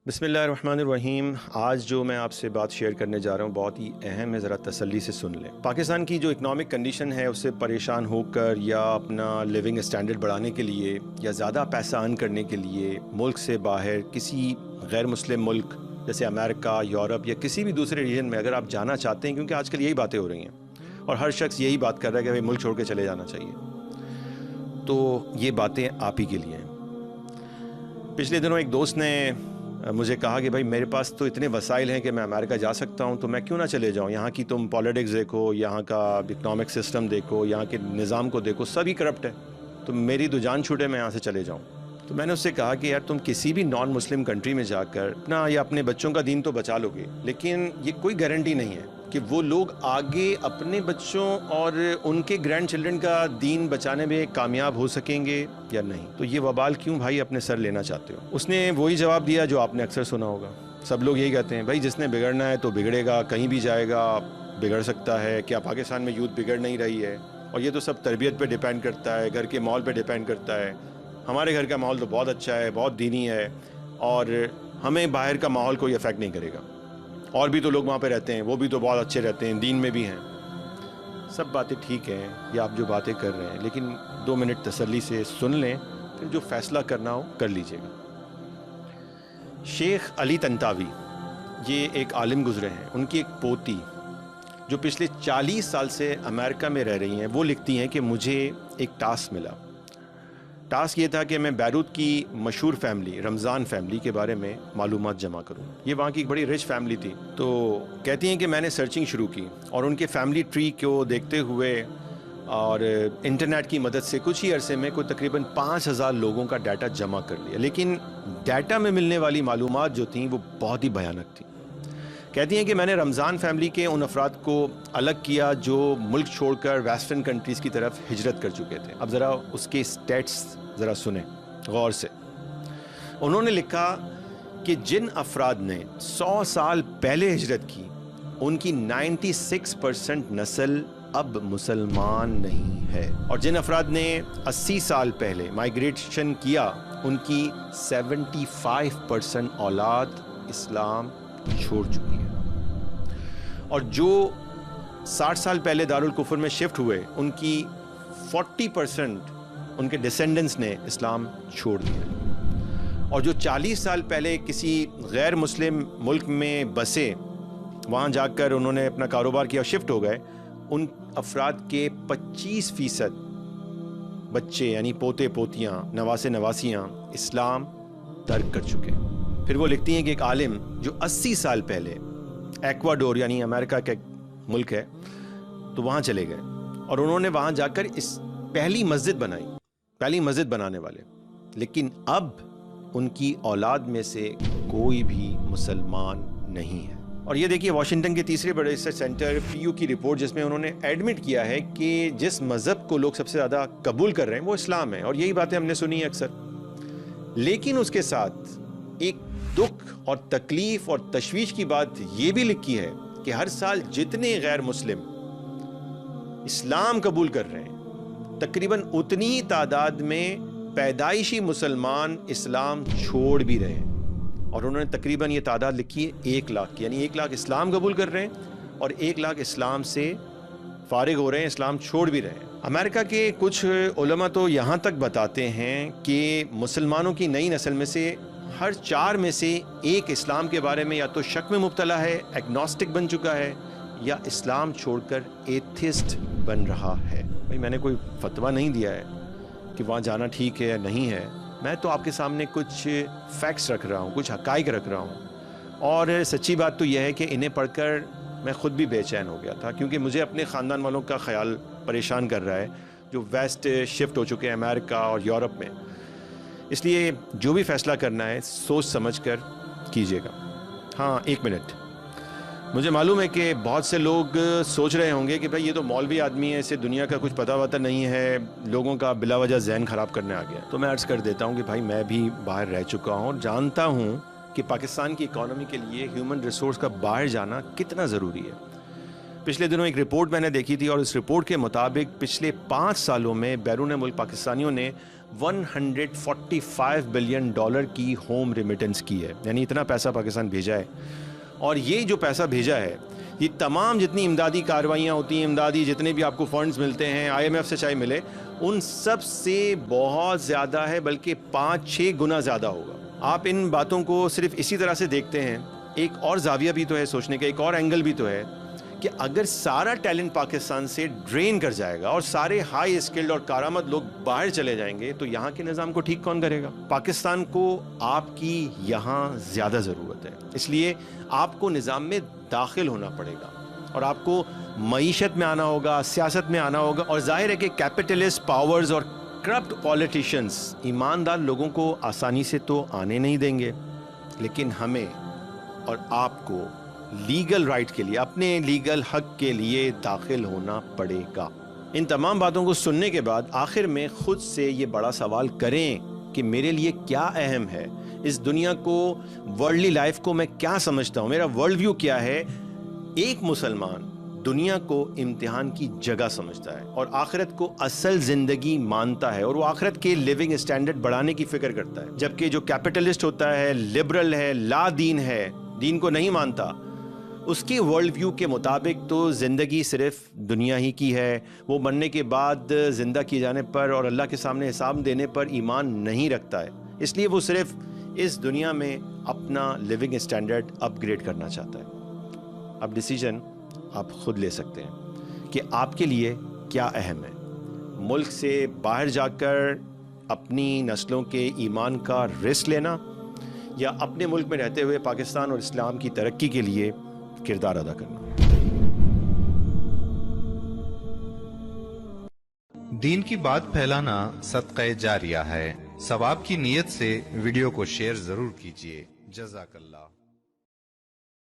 बिस्मिल्लाहिर्रहमानिर्रहीम। आज जो मैं आपसे बात शेयर करने जा रहा हूँ बहुत ही अहम है, ज़रा तसल्ली से सुन लें। पाकिस्तान की जो इकनॉमिक कंडीशन है उससे परेशान होकर या अपना लिविंग स्टैंडर्ड बढ़ाने के लिए या ज़्यादा पैसा अर्न करने के लिए मुल्क से बाहर किसी गैर मुस्लिम मुल्क जैसे अमेरिका, यूरोप या किसी भी दूसरे रीजन में अगर आप जाना चाहते हैं, क्योंकि आजकल यही बातें हो रही हैं और हर शख्स यही बात कर रहा है कि भाई मुल्क छोड़ के चले जाना चाहिए, तो ये बातें आप ही के लिए हैं। पिछले दिनों एक दोस्त ने मुझे कहा कि भाई मेरे पास तो इतने वसाइल हैं कि मैं अमेरिका जा सकता हूं, तो मैं क्यों ना चले जाऊं। यहाँ की तुम पॉलिटिक्स देखो, यहाँ का इकनॉमिक सिस्टम देखो, यहाँ के निज़ाम को देखो, सभी करप्ट है, तो मेरी तो जान छूटे मैं यहाँ से चले जाऊं। तो मैंने उससे कहा कि यार तुम किसी भी नॉन मुस्लिम कंट्री में जाकर अपना या अपने बच्चों का दीन तो बचा लोगे, लेकिन ये कोई गारंटी नहीं है कि वो लोग आगे अपने बच्चों और उनके ग्रैंड चिल्ड्रन का दीन बचाने में कामयाब हो सकेंगे या नहीं। तो ये वबाल क्यों भाई अपने सर लेना चाहते हो। उसने वही जवाब दिया जो आपने अक्सर सुना होगा। सब लोग यही कहते हैं भाई जिसने बिगड़ना है तो बिगड़ेगा, कहीं भी जाएगा बिगड़ सकता है। क्या पाकिस्तान में यूथ बिगड़ नहीं रही है? और ये तो सब तरबियत पे डिपेंड करता है, घर के माहौल पे डिपेंड करता है। हमारे घर का माहौल तो बहुत अच्छा है, बहुत दीनी है, और हमें बाहर का माहौल कोई अफेक्ट नहीं करेगा। और भी तो लोग वहाँ पे रहते हैं, वो भी तो बहुत अच्छे रहते हैं, दीन में भी हैं। सब बातें ठीक हैं, ये आप जो बातें कर रहे हैं, लेकिन 2 मिनट तसल्ली से सुन लें, फिर जो फैसला करना हो कर लीजिएगा। शेख अली तंतावी ये एक आलिम गुजरे हैं। उनकी एक पोती जो पिछले 40 साल से अमेरिका में रह रही हैं, वो लिखती हैं कि मुझे एक टास्क मिला। टास्क ये था कि मैं बैरूत की मशहूर फैमिली रमज़ान फैमिली के बारे में मालूमात जमा करूं। ये वहाँ की एक बड़ी रिच फैमिली थी। तो कहती हैं कि मैंने सर्चिंग शुरू की और उनके फैमिली ट्री को देखते हुए और इंटरनेट की मदद से कुछ ही अरसे में कोई तकरीबन 5000 लोगों का डाटा जमा कर लिया। लेकिन डाटा में मिलने वाली मालूमात जो थी वो बहुत ही भयानक थी। कहती हैं कि मैंने रमज़ान फैमिली के उन अफराद को अलग किया जो मुल्क छोड़कर वेस्टर्न कंट्रीज़ की तरफ हिजरत कर चुके थे। अब ज़रा उसके स्टेट्स ज़रा सुने गौर से। उन्होंने लिखा कि जिन अफराद ने 100 साल पहले हिजरत की उनकी 96% नस्ल अब मुसलमान नहीं है, और जिन अफराद ने 80 साल पहले माइग्रेशन किया उनकी 75% औलाद इस्लाम छोड़ चुकी है, और जो 60 साल पहले दारुल कुफर में शिफ्ट हुए उनकी 40% उनके डिसेंडेंट्स ने इस्लाम छोड़ दिया, और जो 40 साल पहले किसी गैर मुस्लिम मुल्क में बसे, वहाँ जाकर उन्होंने अपना कारोबार किया और शिफ्ट हो गए, उन अफराद के 25% बच्चे यानी पोते पोतियाँ नवासे नवासियाँ इस्लाम तर्क कर चुके हैं। फिर वो लिखती हैं कि एक आलिम जो 80 साल पहले एक्वाडोर यानी अमेरिका का मुल्क है तो वहाँ चले गए, और उन्होंने वहाँ जाकर इस पहली मस्जिद बनाई, पहली मस्जिद बनाने वाले, लेकिन अब उनकी औलाद में से कोई भी मुसलमान नहीं है। और ये देखिए वाशिंगटन के तीसरे बड़े रिसर्च सेंटर पीयू की रिपोर्ट, जिसमें उन्होंने एडमिट किया है कि जिस मज़हब को लोग सबसे ज़्यादा कबूल कर रहे हैं वो इस्लाम है, और यही बातें हमने सुनी है अक्सर। लेकिन उसके साथ एक दुख और तकलीफ और तशवीश की बात ये भी लिखी है कि हर साल जितने गैर मुस्लिम इस्लाम कबूल कर रहे हैं, तकरीबन उतनी ही तादाद में पैदाइशी मुसलमान इस्लाम छोड़ भी रहे हैं। और उन्होंने तकरीबन ये तादाद लिखी है 1 लाख की, यानी 1 लाख इस्लाम कबूल कर रहे हैं और 1 लाख इस्लाम से फारिग हो रहे हैं, इस्लाम छोड़ भी रहे हैं। अमेरिका के कुछ उलमा तो यहाँ तक बताते हैं कि मुसलमानों की नई नस्ल में से हर 4 में से 1 इस्लाम के बारे में या तो शक में मुब्तला है, एग्नोस्टिक बन चुका है, या इस्लाम छोड़कर एथिस्ट बन रहा है। भाई मैंने कोई फतवा नहीं दिया है कि वहाँ जाना ठीक है या नहीं है, मैं तो आपके सामने कुछ फैक्ट्स रख रहा हूँ, कुछ हकाइक रख रहा हूँ। और सच्ची बात तो यह है कि इन्हें पढ़कर मैं ख़ुद भी बेचैन हो गया था, क्योंकि मुझे अपने ख़ानदान वालों का ख्याल परेशान कर रहा है जो वेस्ट शिफ्ट हो चुके हैं अमेरिका और यूरोप में। इसलिए जो भी फ़ैसला करना है सोच समझ कर कीजिएगा। हाँ, 1 मिनट। मुझे मालूम है कि बहुत से लोग सोच रहे होंगे कि भाई ये तो मौलवी आदमी है, इसे दुनिया का कुछ पता वता नहीं है, लोगों का बिला वजह जहन ख़राब करने आ गया। तो मैं अर्ज़ कर देता हूँ कि भाई मैं भी बाहर रह चुका हूँ और जानता हूँ कि पाकिस्तान की इकॉनमी के लिए ह्यूमन रिसोर्स का बाहर जाना कितना ज़रूरी है। پچھلے دنوں ایک رپورٹ میں نے دیکھی تھی اور اس رپورٹ کے مطابق پچھلے 5 سالوں میں بیرون ملک پاکستانیوں نے $145 بلین کی ہوم ریمیٹنس کی ہے، یعنی اتنا پیسہ پاکستان بھیجا ہے. اور یہ جو پیسہ بھیجا ہے یہ تمام جتنی امدادی کارروائیاں ہوتی ہیں، امدادی جتنے بھی آپ کو فنڈز ملتے ہیں IMF سے چاہے ملے، ان سب سے بہت زیادہ ہے، بلکہ 5-6 گنا زیادہ ہوگا. آپ ان باتوں کو صرف اسی طرح سے دیکھتے ہیں. ایک اور زاویہ بھی تو ہے سوچنے کا، ایک اور اینگل بھی تو ہے کہ اگر سارا ٹیلنٹ پاکستان سے ڈرین کر جائے گا اور سارے ہائی اسکلڈ اور کارآمد لوگ باہر چلے جائیں گے تو یہاں کے نظام کو ٹھیک کون کرے گا؟ پاکستان کو آپ کی یہاں زیادہ ضرورت ہے، اس لیے آپ کو نظام میں داخل ہونا پڑے گا اور آپ کو معیشت میں آنا ہوگا، سیاست میں آنا ہوگا. اور ظاہر ہے کہ کیپٹلسٹ پاورز اور کرپٹ پولیٹیشنز ایماندار لوگوں کو آسانی سے تو آنے نہیں دیں گے، لیکن ہمیں اور آپ کو لیگل رائٹ کے لیے، اپنے لیگل حق کے لیے داخل ہونا پڑے گا. ان تمام باتوں کو سننے کے بعد آخر میں خود سے یہ بڑا سوال کریں کہ میرے لیے کیا اہم ہے، اس دنیا کو، ورلڈلی لائف کو میں کیا سمجھتا ہوں، میرا ورلڈ ویو کیا ہے. ایک مسلمان دنیا کو امتحان کی جگہ سمجھتا ہے اور آخرت کو اصل زندگی مانتا ہے، اور وہ آخرت کے لیونگ اسٹینڈرڈ بڑھانے کی فکر کرتا ہے. جبکہ جو کیپٹلسٹ ہوتا ہے، لبرل ہے، لا دین ہے، دین کو نہیں مانتا، اس کے ورلڈ ویو کے مطابق تو زندگی صرف دنیا ہی کی ہے. وہ مرنے کے بعد زندہ کیے جانے پر اور اللہ کے سامنے حساب دینے پر ایمان نہیں رکھتا ہے، اس لیے وہ صرف اس دنیا میں اپنا لیونگ اسٹینڈرڈ اپ گریڈ کرنا چاہتا ہے. اب ڈیسیجن آپ خود لے سکتے ہیں کہ آپ کے لیے کیا اہم ہے، ملک سے باہر جا کر اپنی نسلوں کے ایمان کا رسک لینا، یا اپنے ملک میں رہتے ہوئے پاکستان اور اسلام کی ترقی کے لیے کردار ادا کرنا. دین کی بات پھیلانا صدقہ جاریہ ہے. ثواب کی نیت سے ویڈیو کو شیئر ضرور کیجیے. جزاک اللہ.